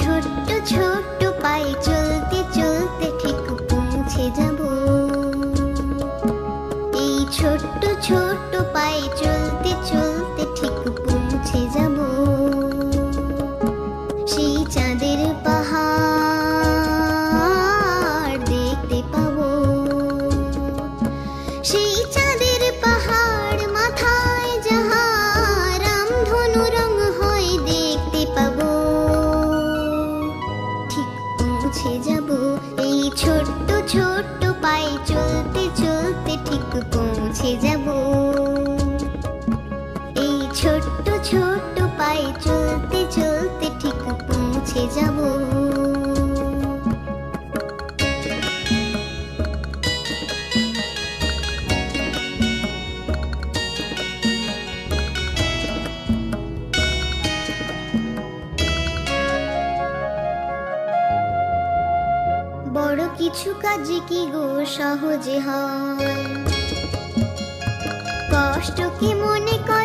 ছোট্ট ছোট্ট পায়ে চলতে চলতে ঠিক পৌঁছে যাব। এই ছোট্ট ছোট্ট পায়ে চলতে চলতে ঠিক পৌঁছে যাব। সেই চাঁদের পাহাড় দেখতে পাবো। সেই চাঁদের পাহাড় মাথায় যাহা রামধনু রং হয় দেখতে পাবো। ঠিক পৌঁছে যাব। এই ছোট্ট ছোট্ট পায়ে চলতে চলতে ঠিক পৌঁছে যাব। এই ছোট্ট ছোট্ট পায়ে চলতে চলতে ঠিক পৌঁছে যাব। বড় কিছু কাজ কি গো সহজে হয়, কষ্ট কি মনে কর